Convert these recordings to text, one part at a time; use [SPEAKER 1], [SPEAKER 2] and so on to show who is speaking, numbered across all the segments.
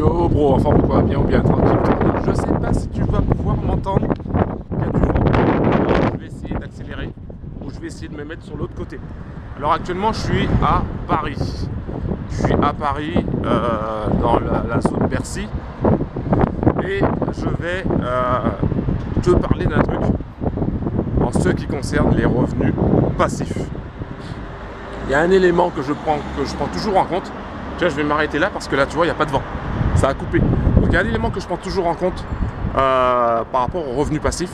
[SPEAKER 1] Yo bro, enfin pourquoi bien ou bien tranquille. Je sais pas si tu vas pouvoir m'entendre. Il y a du vent. Alors, je vais essayer d'accélérer ou je vais essayer de me mettre sur l'autre côté. Alors actuellement je suis à Paris. Je suis à Paris dans la zone Bercy. Et je vais te parler d'un truc en ce qui concerne les revenus passifs. Il y a un élément que je prends toujours en compte. Tu vois, je vais m'arrêter là parce que là, tu vois, il n'y a pas de vent. Ça a coupé. Donc, il y a un élément que je prends toujours en compte par rapport aux revenus passifs.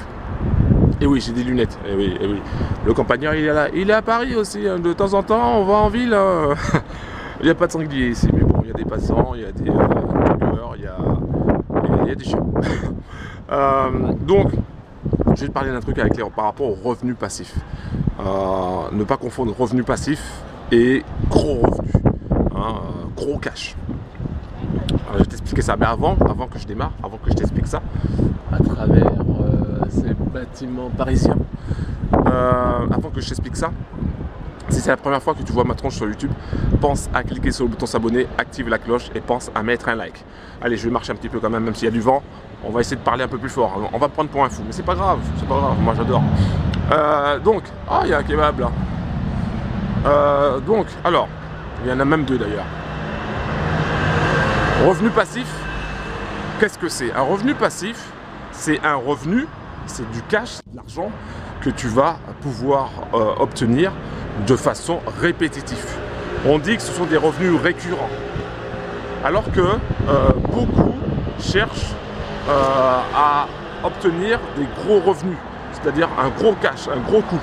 [SPEAKER 1] Et oui, j'ai des lunettes. Et oui, et oui. Le campagnard, il est là. Il est à Paris aussi. Hein. De temps en temps, on va en ville. Hein. Il n'y a pas de sanglier ici. Mais bon, il y a des passants, il y a des joggeurs, il y a des chiens. Donc, je vais te parler d'un truc par rapport aux revenus passifs. Ne pas confondre revenus passifs et gros revenus. Gros cash. Alors, je vais t'expliquer ça, mais avant que je démarre, avant que je t'explique ça, à travers ces bâtiments parisiens, avant que je t'explique ça, si c'est la première fois que tu vois ma tronche sur YouTube, pense à cliquer sur le bouton s'abonner, active la cloche et pense à mettre un like. Allez, je vais marcher un petit peu quand même s'il y a du vent. On va essayer de parler un peu plus fort. On va prendre pour un fou, mais c'est pas grave, moi j'adore. Donc, il y a un kebab là. Donc, alors, il y en a même deux d'ailleurs. Revenu passif, qu'est-ce que c'est? Un revenu passif, c'est un revenu, c'est du cash, de l'argent que tu vas pouvoir obtenir de façon répétitive. On dit que ce sont des revenus récurrents. Alors que beaucoup cherchent à obtenir des gros revenus, c'est-à-dire un gros cash, un gros coût.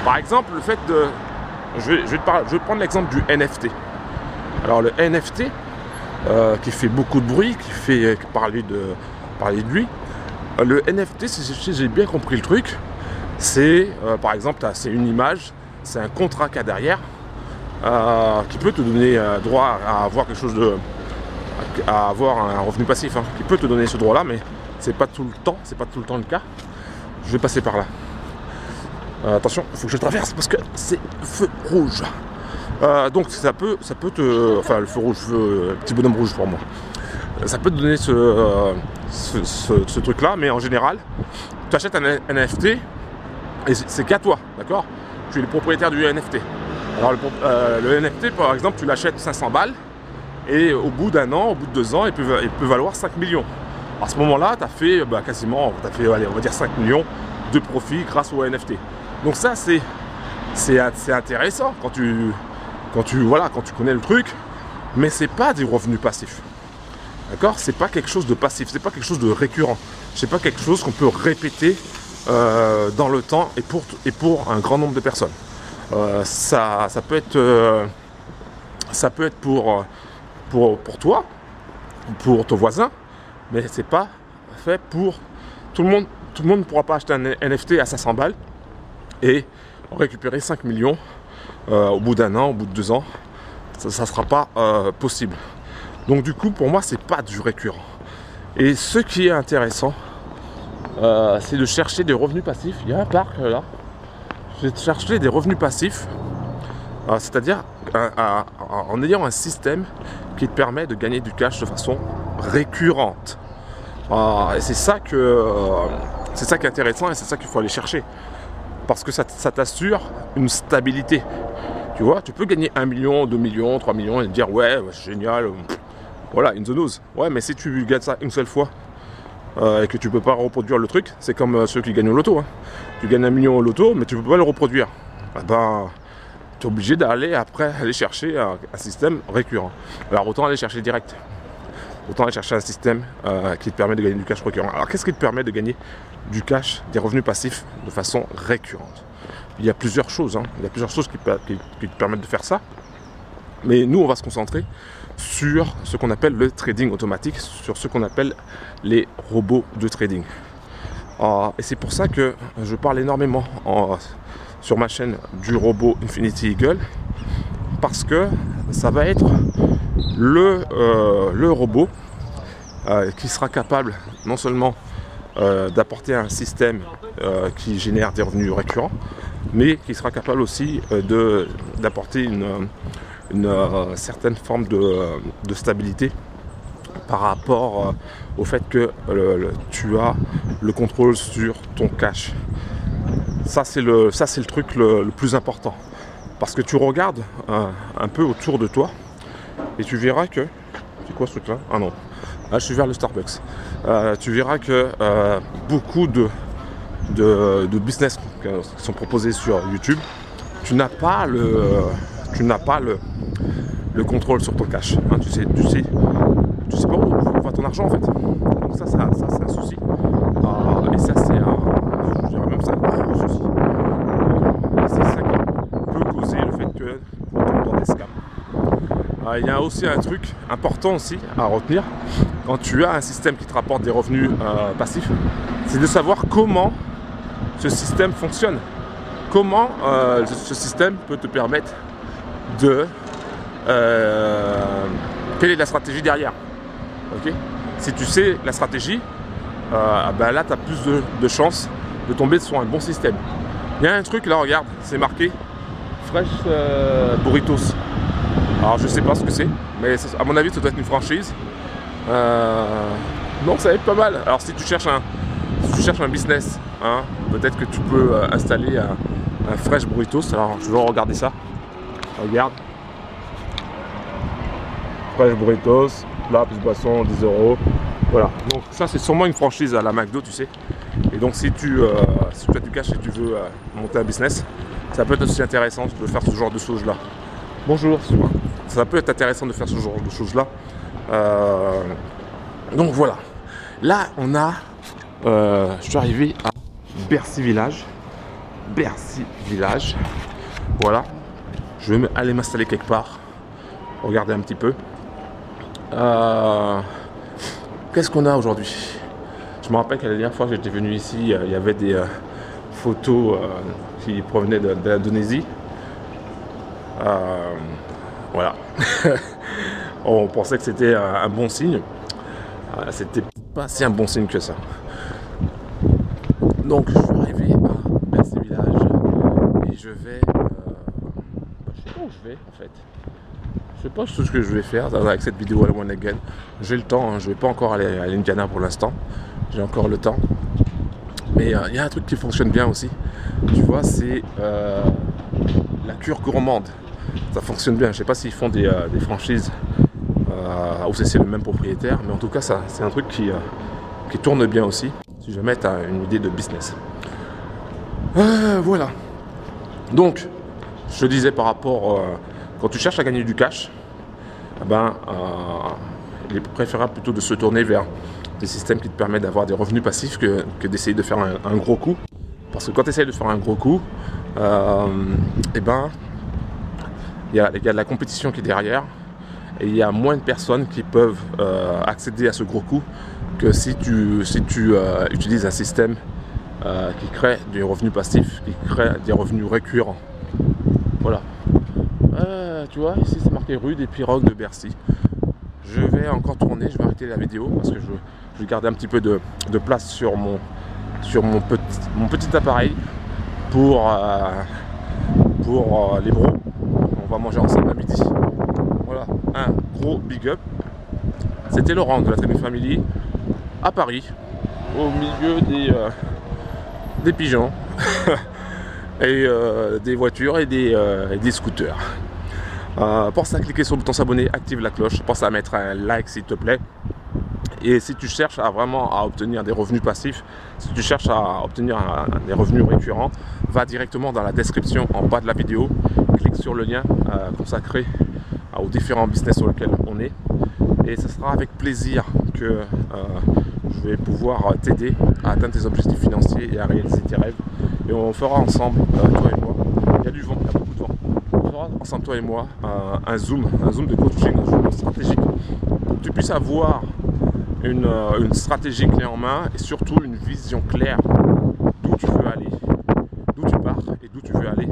[SPEAKER 1] Par exemple, le fait de... Je vais prendre l'exemple du NFT. Alors le NFT, qui fait beaucoup de bruit, qui fait parler de lui, le NFT, si j'ai bien compris le truc, c'est par exemple, c'est une image, c'est un contrat qu'il y a derrière, qui peut te donner droit à avoir quelque chose de... à avoir un revenu passif, hein, qui peut te donner ce droit-là, mais c'est pas tout le temps le cas. Je vais passer par là. Attention, il faut que je traverse parce que c'est feu rouge. Donc ça peut te... Enfin, le feu rouge, petit bonhomme rouge pour moi. Ça peut te donner ce truc-là, mais en général, tu achètes un NFT et c'est qu'à toi, d'accord? Tu es le propriétaire du NFT. Alors le NFT, par exemple, tu l'achètes 500 balles et au bout d'un an, au bout de 2 ans, il peut valoir 5 millions. À ce moment-là, tu as fait quasiment, allez, on va dire 5 millions de profit grâce au NFT. Donc ça, c'est intéressant quand tu connais le truc, mais c'est pas des revenus passifs. D'accord? C'est pas quelque chose de passif, c'est pas quelque chose de récurrent. C'est pas quelque chose qu'on peut répéter dans le temps et pour un grand nombre de personnes. Ça peut être pour toi, pour ton voisin, mais c'est pas fait pour tout le monde. Tout le monde ne pourra pas acheter un NFT à 500 balles et récupérer 5 millions au bout d'un an, au bout de 2 ans. Ça ne sera pas possible. Donc du coup, pour moi, c'est pas du récurrent. Et ce qui est intéressant, c'est de chercher des revenus passifs. Il y a un parc là. Je vais chercher des revenus passifs, c'est-à-dire en ayant un système qui te permet de gagner du cash de façon récurrente. Et c'est ça qui est intéressant et c'est ça qu'il faut aller chercher. Parce que ça t'assure une stabilité. Tu vois, tu peux gagner 1 million, 2 millions, 3 millions et te dire ouais, c'est génial, voilà, in the nose. Ouais, mais si tu gagnes ça une seule fois et que tu peux pas reproduire le truc, c'est comme ceux qui gagnent au loto. Hein. Tu gagnes 1 million au loto, mais tu peux pas le reproduire. Tu es obligé d'aller chercher un système récurrent. Alors autant aller chercher direct. Autant aller chercher un système qui te permet de gagner du cash récurrent. Alors qu'est-ce qui te permet de gagner du cash, des revenus passifs de façon récurrente? Il y a plusieurs choses, hein. Il y a plusieurs choses qui te permettent de faire ça. Mais nous, on va se concentrer sur ce qu'on appelle le trading automatique, sur ce qu'on appelle les robots de trading. Et c'est pour ça que je parle énormément sur ma chaîne du robot Infinity Eagle, parce que ça va être le robot qui sera capable non seulement d'apporter un système qui génère des revenus récurrents, mais qui sera capable aussi d'apporter une certaine forme de stabilité par rapport au fait que tu as le contrôle sur ton cash. Ça c'est le truc le plus important. Parce que tu regardes un peu autour de toi et tu verras que... C'est quoi ce truc là? Ah non, là je suis vers le Starbucks. Tu verras que beaucoup de business qui sont proposés sur YouTube, tu n'as pas le contrôle sur ton cash. Hein, tu sais pas où va ton argent en fait. Donc ça c'est un souci. Et ça c'est je dirais même ça un gros souci. Et c'est ça qui peut causer le fait que on tombe dans des scams. Il y a aussi un truc important aussi à retenir quand tu as un système qui te rapporte des revenus passifs, c'est de savoir comment ce système fonctionne. Comment ce système peut te permettre de... quelle est la stratégie derrière, okay? Si tu sais la stratégie, ben là tu as plus de chances de tomber sur un bon système. Il y a un truc là, regarde, c'est marqué Fresh Burritos. Alors je sais pas ce que c'est, mais à mon avis ça doit être une franchise. Donc ça va être pas mal. Alors si tu cherches un business, hein, peut-être que tu peux installer un Fresh Burritos. Alors je vais regarder ça. Regarde. Fresh Burritos, plat plus boisson, 10 €. Voilà. Donc ça c'est sûrement une franchise à la McDo, tu sais. Et donc si tu as du cash et tu veux monter un business, ça peut être aussi intéressant de faire ce genre de choses là. Bonjour, c'est moi. Ça peut être intéressant de faire ce genre de choses là. Donc voilà. Là on a... je suis arrivé à Bercy Village. Bercy Village. Voilà. Je vais aller m'installer quelque part. Regardez un petit peu. Qu'est-ce qu'on a aujourd'hui? Je me rappelle que la dernière fois que j'étais venu ici, il y avait des photos qui provenaient de l'Indonésie. Voilà. On pensait que c'était un bon signe. C'était pas si un bon signe que ça. Donc je suis arrivé à Bercy Village et je vais... je sais pas où je vais en fait. Je sais pas ce que je vais faire avec cette vidéo à One Again. J'ai le temps, hein. Je vais pas encore aller à l'Indiana pour l'instant. J'ai encore le temps. Mais il y a un truc qui fonctionne bien aussi. Tu vois, c'est la cure gourmande. Ça fonctionne bien. Je sais pas s'ils font des franchises ou si c'est le même propriétaire. Mais en tout cas, c'est un truc qui tourne bien aussi. Si jamais tu as une idée de business. Voilà. Donc, je te disais par rapport... quand tu cherches à gagner du cash, il est préférable plutôt de se tourner vers des systèmes qui te permettent d'avoir des revenus passifs que d'essayer de faire un gros coup. Parce que quand tu essayes de faire un gros coup, il y a de la compétition qui est derrière et il y a moins de personnes qui peuvent accéder à ce gros coup que si tu utilises un système qui crée des revenus passifs, qui crée des revenus récurrents. Voilà. Tu vois, ici c'est marqué rue des Pirogues de Bercy. Je vais encore tourner, je vais arrêter la vidéo parce que je vais garder un petit peu de place sur mon petit appareil pour les bros. On va manger ensemble à midi. Voilà, un gros big up. C'était Laurent de la Trading Family à Paris, au milieu des pigeons et des voitures et des scooters. Pense à cliquer sur le bouton s'abonner, active la cloche, pense à mettre un like s'il te plaît. Et si tu cherches vraiment à obtenir des revenus passifs, si tu cherches à obtenir des revenus récurrents, va directement dans la description en bas de la vidéo, clique sur le lien consacré aux différents business sur lesquels on est. Et ce sera avec plaisir que je vais pouvoir t'aider à atteindre tes objectifs financiers et à réaliser tes rêves. Et on fera ensemble, toi et moi, il y a du vent, il y a beaucoup de vent. On fera ensemble, toi et moi, un zoom de coaching, un zoom stratégique, pour que tu puisses avoir une stratégie clé en main et surtout une vision claire d'où tu veux aller, d'où tu pars et d'où tu veux aller.